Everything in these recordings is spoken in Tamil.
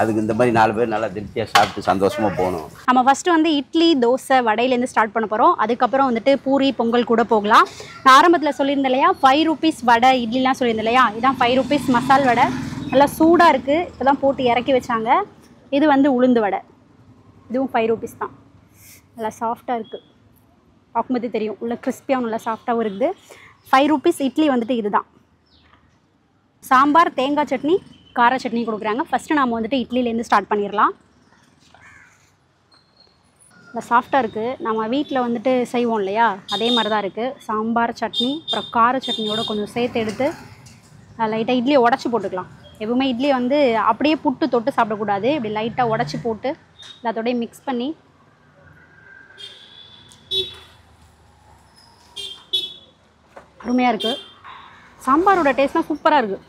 அதுக்கு இந்த மாதிரி 4 பேர் நல்லா திருப்தியாக சாப்பிட்டு சந்தோஷமாக போகணும். நம்ம ஃபஸ்ட்டு வந்து இட்லி தோசை வடையிலேருந்து ஸ்டார்ட் பண்ண போகிறோம். அதுக்கப்புறம் வந்துட்டு பூரி பொங்கல் கூட போகலாம். நான் ஆரம்பத்தில் சொல்லியிருந்தேன் இல்லையா 5 rupees வடை இட்லிலாம் சொல்லியிருந்தேன் இல்லையா, இதான் 5 rupees மசால் வடை. நல்லா சூடாக இருக்குது, இப்போ தான் போட்டு இறக்கி வச்சாங்க. இது வந்து உளுந்து வடை, இதுவும் 5 rupees தான். நல்லா சாஃப்டாக இருக்குது, பார்க்கும்போது தெரியும் உள்ள கிறிஸ்பியாகவும் நல்லா சாஃப்டாகவும் இருக்குது. 5 rupees இட்லி வந்துட்டு இதுதான். சாம்பார் தேங்காய் சட்னி கார சட்னி கொடுக்குறாங்க. ஃபஸ்ட்டு நாம் வந்துட்டு இட்லிலேருந்து ஸ்டார்ட் பண்ணிடலாம். நல்லா சாஃப்டாக இருக்குது, நம்ம வீட்டில் வந்துட்டு செய்வோம் இல்லையா அதே மாதிரி தான் இருக்குது. சாம்பார் சட்னி அப்புறம் கார சட்னியோட கொஞ்சம் சேர்த்து எடுத்து லைட்டாக இட்லியை உடச்சி போட்டுக்கலாம். எப்பவுமே இட்லி வந்து அப்படியே புட்டு தொட்டு சாப்பிடக்கூடாது, இப்படி லைட்டாக உடச்சி போட்டு எல்லாத்தோடையும் மிக்ஸ் பண்ணி அருமையாக இருக்குது. சாம்பாரோட டேஸ்ட்லாம் சூப்பராக இருக்குது.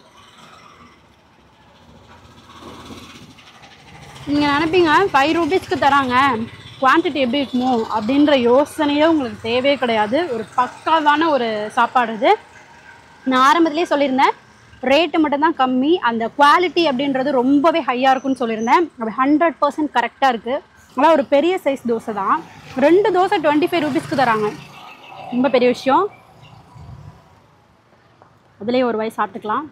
நீங்கள் நினைப்பீங்க 5 rupeesக்கு தராங்க, குவான்டிட்டி எப்படி இருக்குமோ அப்படின்ற யோசனையே உங்களுக்கு தேவையே கிடையாது. ஒரு பக்காவான ஒரு சாப்பாடு இது. நான் ஆரம்பத்துலேயே சொல்லியிருந்தேன் ரேட்டு மட்டும்தான் கம்மி, அந்த குவாலிட்டி அப்படின்றது ரொம்பவே ஹையாக இருக்குன்னு சொல்லியிருந்தேன். அப்படி 100% கரெக்டாக இருக்குது. அதான் ஒரு பெரிய சைஸ் தோசை தான், 2 தோசை 25 rupeesக்கு தராங்க, ரொம்ப பெரிய விஷயம். அதுலேயே ஒரு வாய் சாப்பிட்டுக்கலாம்.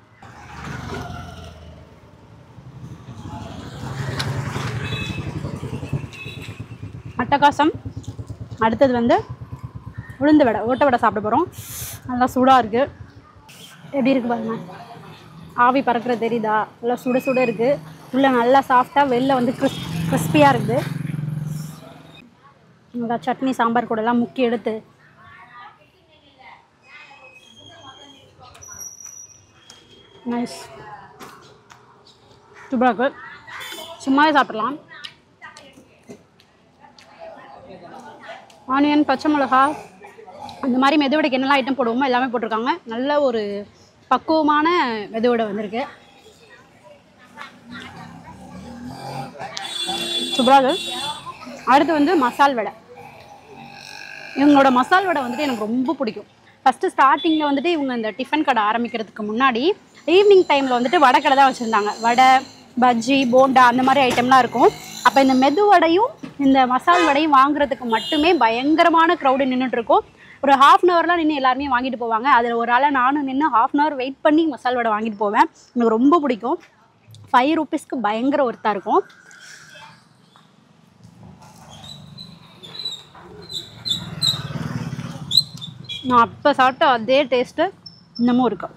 அட்டகாசம். அடுத்தது வந்து உளுந்து வடை, ஓட்டை வடை சாப்பிட போகிறோம். நல்லா சூடாக இருக்குது, எப்படி இருக்குது பாருங்க, ஆவி பறக்கிற தெரியுதா, நல்லா சுட சுட இருக்குது. உள்ளே நல்லா சாஃப்டாக, வெளில வந்து கிறிஸ்பியாக இருக்குது. நல்லா சட்னி சாம்பார் கூடலாம் முக்கி எடுத்து நைஸ் சூப்பராக இருக்குது. சும்மாவே சாப்பிடலாம். ஆனியன் பச்சை மிளகா அந்த மாதிரி மெதுவடைக்கு என்னெல்லாம் ஐட்டம் போடுவோமோ எல்லாமே போட்டிருக்காங்க. நல்ல ஒரு பக்குவமான மெதுவடை வந்திருக்கு, சூப்பராக. அடுத்து வந்து மசால் வடை. இவங்களோட மசால் வடை வந்துட்டு எனக்கு ரொம்ப பிடிக்கும். ஃபஸ்ட்டு ஸ்டார்டிங்கில் வந்துட்டு இவங்க இந்த டிஃபன் கடை ஆரம்பிக்கிறதுக்கு முன்னாடி ஈவினிங் டைமில் வந்துட்டு வடை கடை தான் வச்சுருந்தாங்க. வடை பஜ்ஜி போண்டா அந்த மாதிரி ஐட்டம்லாம் இருக்கும். அப்போ இந்த மெது வடையும் இந்த மசால் வடையும் வாங்குறதுக்கு மட்டுமே பயங்கரமான க்ரௌடு நின்றுட்டுருக்கும். ஒரு 1/2 hourலாம் நின்று எல்லாருமே வாங்கிட்டு போவாங்க. அதில் ஒரு ஆளாக நானும் நின்று 1/2 hour வெயிட் பண்ணி மசால் வடை வாங்கிட்டு போவேன். எனக்கு ரொம்ப பிடிக்கும். 5 rupeesக்கு பயங்கர ஒர்த்தாக இருக்கும். நான் அப்போ சாப்பிட்ட அதே டேஸ்ட்டு இன்னமும் இருக்கும்.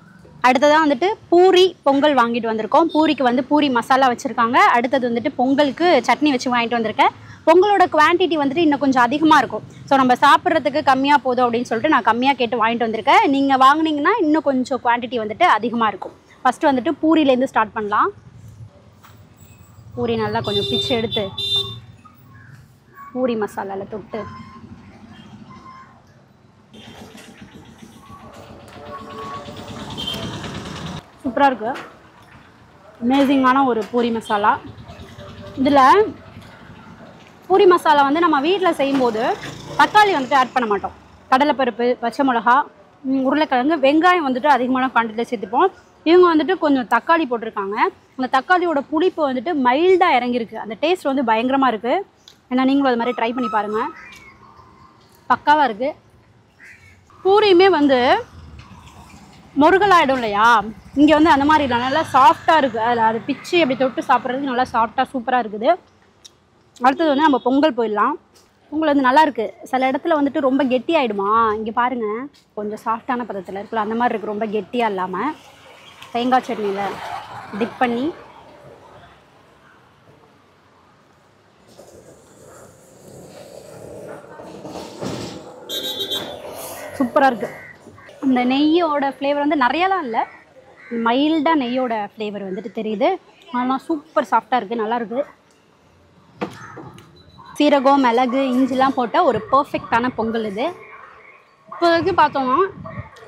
அடுத்ததான் வந்துட்டு பூரி பொங்கல் வாங்கிட்டு வந்திருக்கோம். பூரிக்கு வந்து பூரி மசாலா வச்சுருக்காங்க. அடுத்தது வந்துட்டு பொங்கலுக்கு சட்னி வச்சு வாங்கிட்டு வந்திருக்கேன். பொங்கலோட குவான்டிட்டி வந்துட்டு இன்னும் கொஞ்சம் அதிகமாக இருக்கும். ஸோ நம்ம சாப்பிட்றதுக்கு கம்மியாக போதும் அப்படின்னு சொல்லிட்டு நான் கம்மியாக கேட்டு வாங்கிட்டு வந்திருக்கேன். நீங்கள் வாங்கினீங்கன்னா இன்னும் கொஞ்சம் குவான்டிட்டி வந்துட்டு அதிகமாக இருக்கும். ஃபஸ்ட்டு வந்துட்டு பூரியிலேருந்து ஸ்டார்ட் பண்ணலாம். பூரி நல்லா கொஞ்சம் பிச்சு எடுத்து பூரி மசாலாவில் தொட்டு சூப்பராக இருக்குது. அமேசிங்கான ஒரு பூரி மசாலா. இதில் பூரி மசாலா வந்து நம்ம வீட்டில் செய்யும்போது தக்காளி வந்துட்டு ஆட் பண்ண மாட்டோம். கடலைப்பருப்பு, பச்சை மிளகா, உருளைக்கிழங்கு, வெங்காயம் வந்துட்டு அதிகமான குவான்டிட்டியில் சேர்த்துப்போம். இவங்க வந்துட்டு கொஞ்சம் தக்காளி போட்டிருக்காங்க. அந்த தக்காளியோட புளிப்பு வந்துட்டு மைல்டாக இறங்கியிருக்கு. அந்த டேஸ்ட் வந்து பயங்கரமாக இருக்குது. ஏன்னா நீங்களும் அது மாதிரி ட்ரை பண்ணி பாருங்கள், பக்காவாக இருக்குது. பூரியுமே வந்து முருகலாயிடும் இல்லையா, இங்கே வந்து அந்த மாதிரி இல்லை, நல்லா சாஃப்டாக இருக்குது. அதில் அது பிச்சு அப்படி தொட்டு சாப்பிட்றதுக்கு நல்லா சாஃப்டாக சூப்பராக இருக்குது. அடுத்தது வந்து நம்ம பொங்கல் போயிடலாம். பொங்கல் வந்து நல்லா இருக்குது. சில இடத்துல வந்துட்டு ரொம்ப கெட்டி ஆகிடுமா, இங்கே பாருங்கள் கொஞ்சம் சாஃப்டான பதத்தில் இருக்குல்ல, அந்த மாதிரி இருக்குது. ரொம்ப கெட்டியாக இல்லாமல் தேங்காய் சட்னியில் டிப் பண்ணி சூப்பராக இருக்குது. அந்த நெய்யோட ஃப்ளேவர் வந்து நிறையாலாம் இல்லை, மைல்டாக நெய்யோட ஃப்ளேவர் வந்துட்டு தெரியுது. ஆனால் சூப்பர் சாஃப்டாக இருக்குது, நல்லாயிருக்கு. சீரகம், மிளகு, இஞ்சிலாம் போட்ட ஒரு பர்ஃபெக்டான பொங்கல் இது. இப்போ வரைக்கும் பார்த்தோம்னா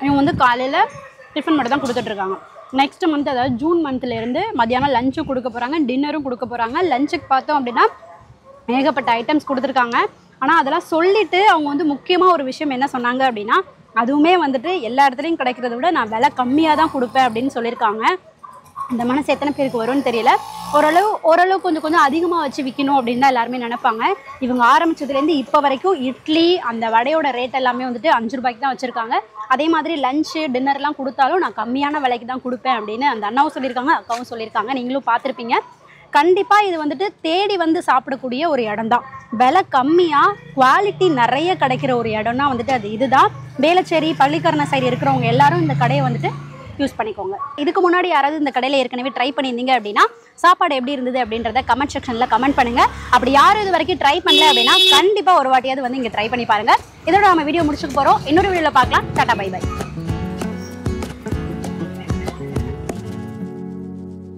இவங்க வந்து காலையில் டிஃபன் மட்டும் தான் கொடுத்துட்ருக்காங்க. நெக்ஸ்ட் மந்த், அதாவது ஜூன் மந்த்லேருந்து மத்தியானம் லஞ்சும் கொடுக்க போகிறாங்க, டின்னரும் கொடுக்க போகிறாங்க. லஞ்சுக்கு பார்த்தோம் அப்படின்னா ஏகப்பட்ட ஐட்டம்ஸ் கொடுத்துருக்காங்க. ஆனால் அதெல்லாம் சொல்லிவிட்டு அவங்க வந்து முக்கியமாக ஒரு விஷயம் என்ன சொன்னாங்க அப்படின்னா, அதுவுமே வந்துட்டு எல்லா இடத்துலையும் கிடைக்கிறத விட நான் விலை கம்மியாக தான் கொடுப்பேன் அப்படின்னு சொல்லியிருக்காங்க. இந்த மனசு எத்தனை பேருக்கு வரும்னு தெரியல. ஓரளவு கொஞ்சம் அதிகமாக வச்சு விற்கணும் அப்படின்னு தான் எல்லாருமே நினைப்பாங்க. இவங்க ஆரம்பிச்சதுலேருந்து இப்போ வரைக்கும் இட்லி அந்த வடையோட ரேட் எல்லாமே வந்துட்டு 5 ரூபாய்க்கு தான் வச்சுருக்காங்க. அதே மாதிரி லஞ்சு டின்னர்லாம் கொடுத்தாலும் நான் கம்மியான விலைக்கு தான் கொடுப்பேன் அப்படின்னு அந்த அண்ணாவும் சொல்லியிருக்காங்க, அக்காவும் சொல்லியிருக்காங்க. நீங்களும் பார்த்துருப்பீங்க. கண்டிப்பாக இது வந்துட்டு தேடி வந்து சாப்பிடக்கூடிய ஒரு இடம் தான். விலை கம்மியாக குவாலிட்டி நிறைய கிடைக்கிற ஒரு இடம்னா வந்துட்டு அது இதுதான். வேளச்சேரி பள்ளிக்கரணை சைடு இருக்கிறவங்க எல்லாரும் இந்த கடையை வந்துட்டு யூஸ் பண்ணிக்கோங்க. இதுக்கு முன்னாடி யாராவது இந்த கடையில் ஏற்கனவே ட்ரை பண்ணியிருந்தீங்க அப்படின்னா சாப்பாடு எப்படி இருந்தது அப்படின்றத கமெண்ட் செக்ஷனில் கமெண்ட் பண்ணுங்கள். அப்படி யாரும் இது வரைக்கும் ட்ரை பண்ணல அப்படின்னா கண்டிப்பாக ஒரு வாட்டியாவது வந்து இங்கே ட்ரை பண்ணி பாருங்கள். இதோட நம்ம வீடியோ முடிச்சுக்க போகிறோம். இன்னொரு வீடியோவில் பார்க்கலாம். டாடா பை பை.